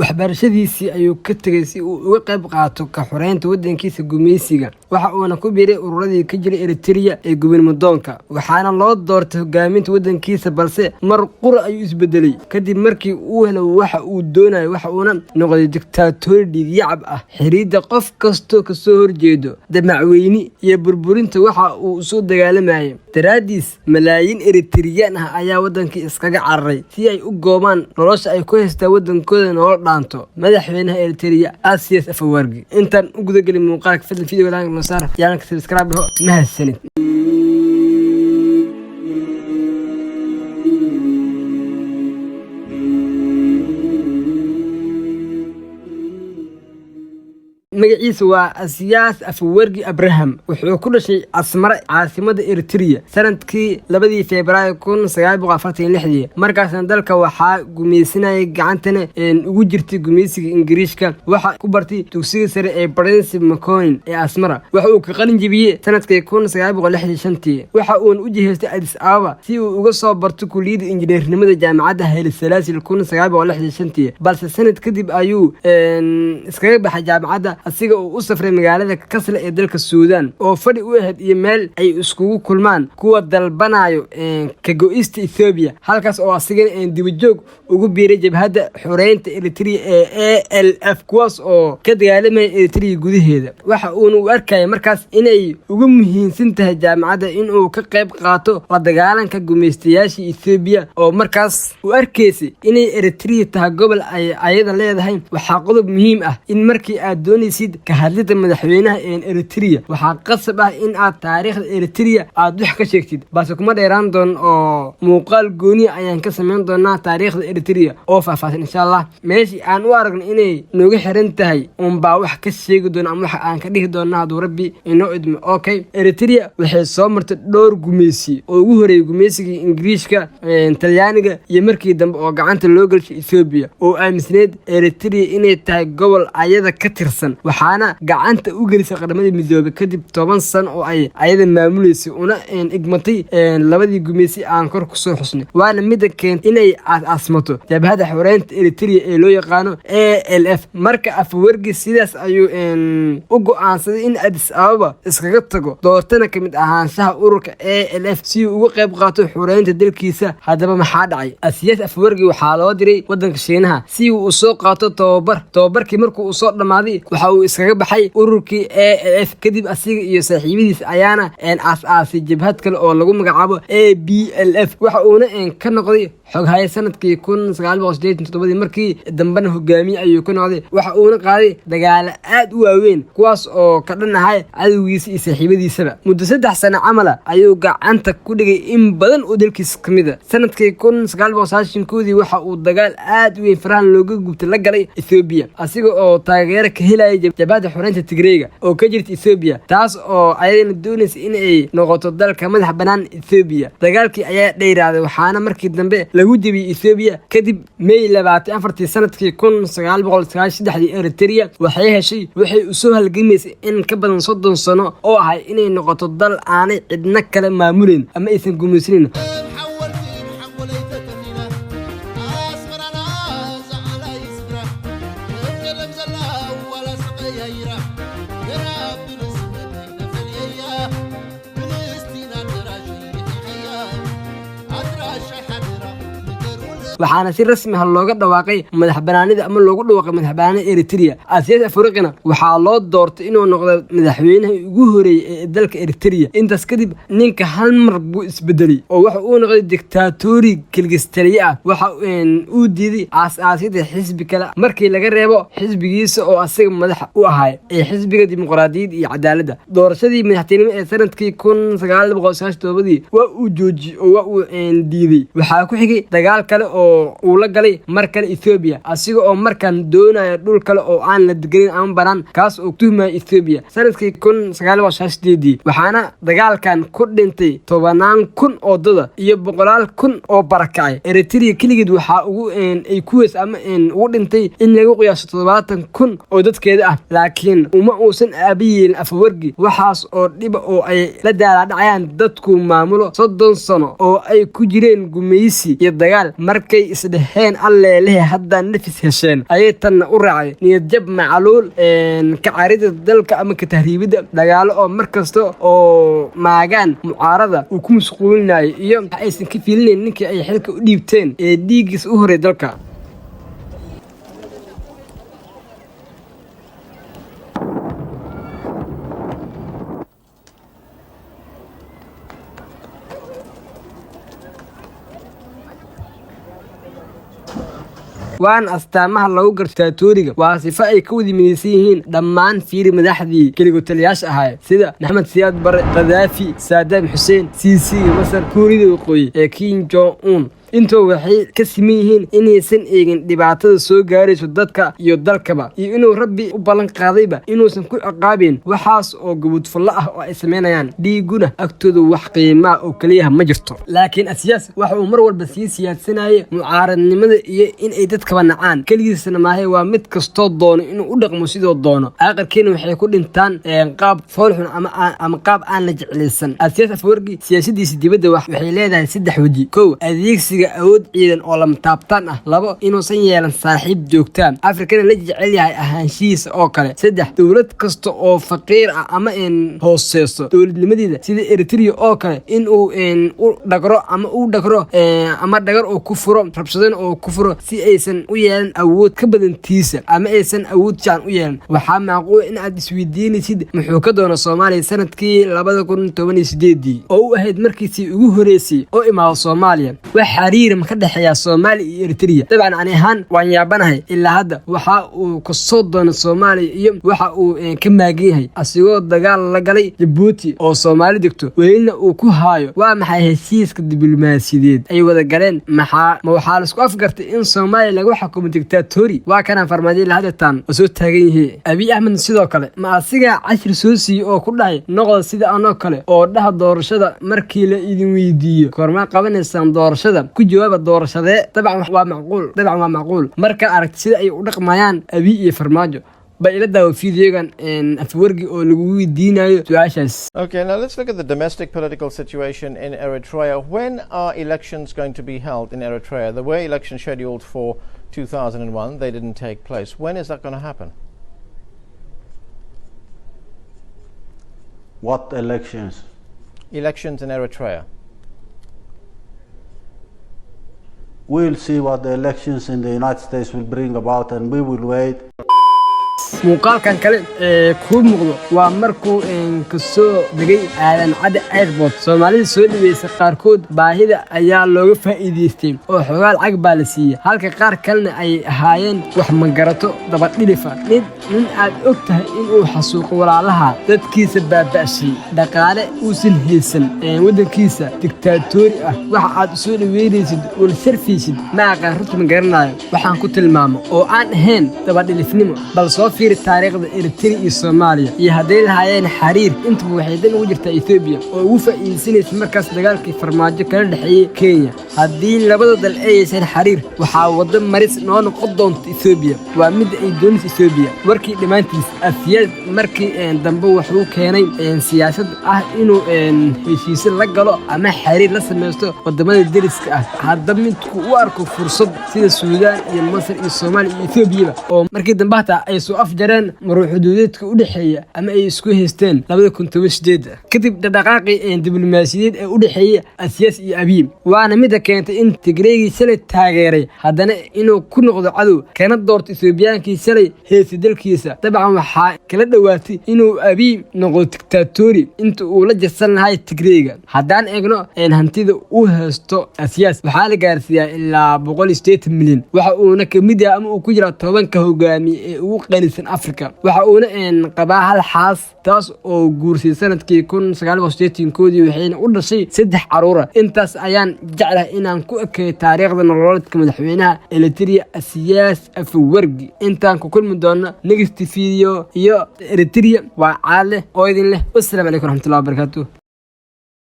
waxbarashadiisii ayuu ka tagay si uu uga qayb qaato ka xoreynta waddankiisa gumeysiga. Waxa uuna ku biiray ururadii ka jiray Eritrea ee gobonimodoonka, waxaana loo doortay hogaaminta waddankiisa, balse mar qura ayuu isbedelay kadib markii uu helay waxa uu doonayay. Waxa uuna noqday dictator dhiigyacab ah, xiriida qof kastoo ka soo horjeedo damacweyni iyo burburinta waxa uu soo dagaalamayay. daraadiis malaayiin Eritrean ah ayaa waddankii iskaga cararay si ay u goobaan nolosha ay ku haystaan waddankooda nolol dhaanto. madaxweynaha Eritrea Asias Afwerki. intaan u guda gelin muuqaalka fadlan video like noo saar, yaan subscribe mahadsanid. magaciisa waa Asias Afwerki Abraham. wuxuu ku dhashay Asmara, caasimada Eritrea, sanadkii 2 Febraayo 1946. markaasna dalka waxaa gumeysanayay gacantana ugu jirtay gumeysiga Ingiriiska. waxa ku bartay dugsiga sare ee Prince Makonnen ee Asmara. waxa uu ka qalin jebiyay sanadkii 1965. waxa uu u jihaystay Addis Ababa si uu uga soo barto kulliyadda injineernimada jaamacadda Haile Selassie 1965. balse sanad kadib ayuu iskaga baxay jaamacadda asiga oo u safray magaalada Kasle ee dalka Suudaan oo fadhi u ahayd iyo meel ay iskugu kulmaan kuwa dalbanayo ka go'ista Ethiopia. halkaas oo asigana dibajoog ugu biiray jabhadda xoreynta Eritrea ee ALF, kuwaas oo ka dagaalamay Eritrea gudaheeda. waxa uu u arkay markaas inay ugu muhiimsan tahay jaamacadda in uu ka qayb qaato la dagaalanka gumeystayaasha Ethiopia oo markaas u arkaysay inay Eritrea tahay gobol ay ayada leedahay. waxa qodob muhiim ah in markii aad doonaysid ka hadlida madaxweynaha Eritrea waxaa qasab ah in aad taariikhda Eritrea aad wax ka sheegtid. balse kuma dheeraan doon oo muuqaal gooni ayaan ka sameyn doonaa taariikhda Eritrea oo faahfaahsan insha Allah. meeshii aan u aragno inay nooga xiran tahay baa wax ka sheegi doona ama wax aan ka dhihi doonaa hadduu Rabbi inoo idmo. okay, Eritrea waxay soo martay dhowr gumeysi oo ugu horeeyay gumeysiga Ingiriiska, Talyaaniga iyo markii dambe oo gacanta loo galshay Ethiopia oo aaminsaneyd Eritrea inay tahay gobol ayada ka tirsan. waxaana gacanta u gelisay qaramada midoobay kadib 10 sano oo ay ayada maamuleysay una igmatay labadii gumeysi aan kor ku soo xusnay. waana mid keentay inay asmato jabhadda xoreynta Eritrea ee loo yaqaano ALF. marka Afwerki sidaas ayuu u go'aansaday in Addis Ababa iskaga tago, doortana kamid ahaanshaha ururka ALF si uu uga qayb qaato xoreynta dalkiisa. haddaba maxaa dhacay? Asias Afwerki waxaa loo diray waddanka Shiinaha si uu u soo qaato tababarkii markuu u soo dhamaaday waxa uu iskaga baxay ururkii ALF. kadib asiga iyo saaxiibadiis ayaana aas-aasay jabhad kale oo lagu magacaabo ABLF. waxa uuna ka noqday xoghaye sanadkii 1987. markii dambena hogaamiye ayuu ka noqday. waxa uuna qaaday dagaalo aad u waaweyn kuwaas oo ka dhan ahay cadowgiisa iyo saaxiibadiisaba. muddo 3 sano camal ayuu gacanta ku dhigay in badan oo dalkiisa ka mid ah. sanadkii 1990 waxa uu dagaal aad u weyn farahan looga gubtay la galay Ethiopia asiga oo taageero ka helay jabhadda xoreynta Tigreega oo ka jirta Ethiopia, taas oo ayadana doonaysay in ay noqoto dalka madax banaan Ethiopia. dagaalkii ayaa dheeraaday waxaana markii dambe lagu jebiyay Ethiopia. kadib May 24 sanadkii 1993 Eritrea waxay heshay waxay u soo halgamaysay in ka badan 30 sano oo ahay inay noqoto dal aanay cidna kale maamulin ama aysan gumeysanin. waxaana si rasmi ah looga dhawaaqay madax banaanida ama loogu dhawaaqay madax banaanida Eritrea. Asias Afwerkina waxaa loo doortay inuu noqdo madaxweynaha ugu horeeyay ee dalka Eritrea. intaas kadib ninka hal mar buu isbedelay oo waxa uu noqday dictatori kilgistariya ah. waxa uu diiday aas-aasidda xisbi kale markii laga reebo xisbigiisa oo asiga madax u ahaa ee xisbiga dimuqraadiyadda iyo cadaaladda. doorashadii madaxtinimo ee sanadkii 1997 waa uu joojiyay oo waa uu diiday. waxaa ku xigay dagaal kale oo uu la galay markan Ethiopia asiga oo markan doonaya dhul kale oo aan la deganin ama banaan kaas oo tuhmay Ethiopia. sanadkii 1998 waxaana dagaalkan ku dhintay 10,000 oo dad iyo 100,000 oo barakacay. Eritrea kaligeed waxa ugu ay kuwees ama ugu dhintay in lagu qiyaaso 70,000 oo dadkeeda ah. laakiin uma uusan aabiyeelin Afwerki waxaas oo dhib oo ay la daaladhacayaan dadku maamulo 30 sano oo ay ku jireen gumeysi iyo dagaal. markay markay isdheheen alleelehe haddaan nafis hesheen ayay tanna u raacay niyadjab macaluul ka carida dalka ama ka tahriibidda dagaalo oo mar kasta oo maagaan mucaarada uu ku mashquulinayo iyo aysan ka fiilinayn ninkii ay xilka u dhiibteen ee dhiiggiis u horay dalka. waana astaamaha lagu garto diktaatooriga waa sifo ay ka wada midaysan yihiin dhammaan fiiri madaxdii keligotaliyaasha ahaa sida maxamed siyaad barre, qadaafi, saadaam xuseen, siisi masar, kuurida waqooyi ee Kim Jong Un. intoo waxay ka siman yihiin inaysan eegin dhibaatada soo gaarayso dadka iyo dalkaba iyo inuu rabbi u ballan qaadayba inuusan ku ciqaabin waxaas oo gabadfallo ah oo ay sameynayaan dhiiguna agtooda wax qiimaa oo kaliya ma jirto. laakiin asiyaas waxa uu mar walba sii siyaadsanayo mucaaradnimada iyo in ay dadkaba nacaan kaligiisna maahay waa mid kastoo doono inuu u dhaqmo sidoo doono aakhirkiina waxay ku dhintaan qaab foolxun ama qaab aan la jeclaysan. asiyaas afwerki siyaasadiisa dibadda waxay leedahay 3 waji. 1 adeegsiga awood ciidan oo lama taabtaan ah. 2 inuusan yeelan saaxiib joogtaan afrikana la jecel yahay ahaanshihiisa oo kale. 3 dowlad kasta oo faqiir ah ama hooseyso dowladnimadeeda sida Eritrea oo kale in uu u dhagro ama dhagar oo ku furo rabshadeen oo ku furo si aysan u yeelan awood ka badantiisa ama aysan awood jaan u yeelan. waxaa macquul in aad isweydiinaysid muxuu ka doona Soomaaliya sanadkii 2018 oo u ahayd markiisii ugu horeysay oo imaado Soomaaliya. xiriir ma ka dhaxeeya Soomaaliya iyo Eritrea. dabcan aan ahaan waan yaabanahay ilaa hadda waxa uu ka soo doonay Soomaaliya iyo waxa uu ka maagan yahay asigoo dagaal la galay Djibouti oo Soomaali degto weelna uu ku haayo. waa maxay heshiiska diblomaasiyadeed ay wada galeen waxaa la isku afgartay in Soomaaliya lagu xukumo diktaatoori. waa kana farmaajo la hadatan oo soo taagan yahay Abiy Ahmed sidoo kale ma asiga cashir soo siiyay oo ku dhahay noqdo sida anoo kale oo dhaha doorashada markii la idin weydiiyo korma qabanaysan doorashada ku jawaaba doorashadee. dabcan waa macquul marka aragti sida ay u dhaqmayaan Abiy iyo farmaajo ila daawo fiidiyogan afwerki oo lagu weydiinayo su'aashaas. Okay, now let's look at the domestic political situation in Eritrea. When are elections going to be held in Eritrea? There were elections scheduled for 2001. They didn't take place. When is that going to happen? What elections? Elections in Eritrea. We'll see what the elections in the United States will bring about and we will wait. muuqaalkan kale ku muuqdo waa markuu ka soo degay aadan cad airport. Soomaalida soo dhibaysa qaarkood baahida ayaa looga faa'iideystay oo xogaal cag baa la siiyay halka qaar kalena ay ahaayeen wax ma garato daba dhilifa. nin aad og tahay inuu xasuuqo walaalaha dadkiisa baaba'shay dhaqaale uusan haysan wadankiisa diktaatoori ah waxa aad soo dhaweynaysid oo sharfiisid ma aqaan runta ma garanayo waxaan ku tilmaamo oo aan ahayn daba dhilifnimo bal soo fiir taariikhda Eritrea iyo Soomaaliya iyo haday lahaayeen xiriir inta waxay dan ugu jirtaa Ethiopia oo ugu faa'iideysanaysa markaas dagaalkii farmaajo kala dhaxeeyay Kenya. haddii labada dal ay yeeshaan xiriir waxaa wada maris noo noqon doonta Ethiopia waa mid ay doonayso Ethiopia. warkii dhimaantiis afiyad markii dambe wuxuu keenay siyaasad ah inuu heshiis la galo ama xiriir la sameeyo wadamada deriska ah. hadda midku u arko fursad sida Suudaan iyo Masar iyo Soomaaliya iyo Ethiopia oo markii dambe ay soo afjareen maruux xuduudeedka u dhaxeeya ama ay isku haysteen 2018 kadib dhaqaaqii diblomaasiyadeed ee u dhaxeeya asiyaas iyo Abiy waana mid keentay in Tigreegi shalay taageeray haddana inuu ku noqdo cadow kana doorto Ethiopiankii shalay heesi dalkiisa. dabcan waxaa kala dhawaatay inuu Abiy noqdo diktaatoori inta uu la jirsan lahay Tigreega. haddaan eegno hantida uu haysto asiyaas waxaa la gaarsiiyay ilaa 180 milyan waxa uuna ka mid yahay ama uu ku jira 10 hogaamiye ee ugu qanisan Afrika. waxa uuna qabaa hal xaas taas oo guursay sanadkii 1980 koodii waxayna u dhashay 3 caruur. intaas ayaan jeclahay inaan ku ekeeyo taariikhda nololeedka madaxweynaha Eritrea Asiyaas Afwerki. intaan ku kulmi doono next video iyo Eritrea waa caale oo idin leh. Assalaamu alaykum warahmatullahi wabarakatuh.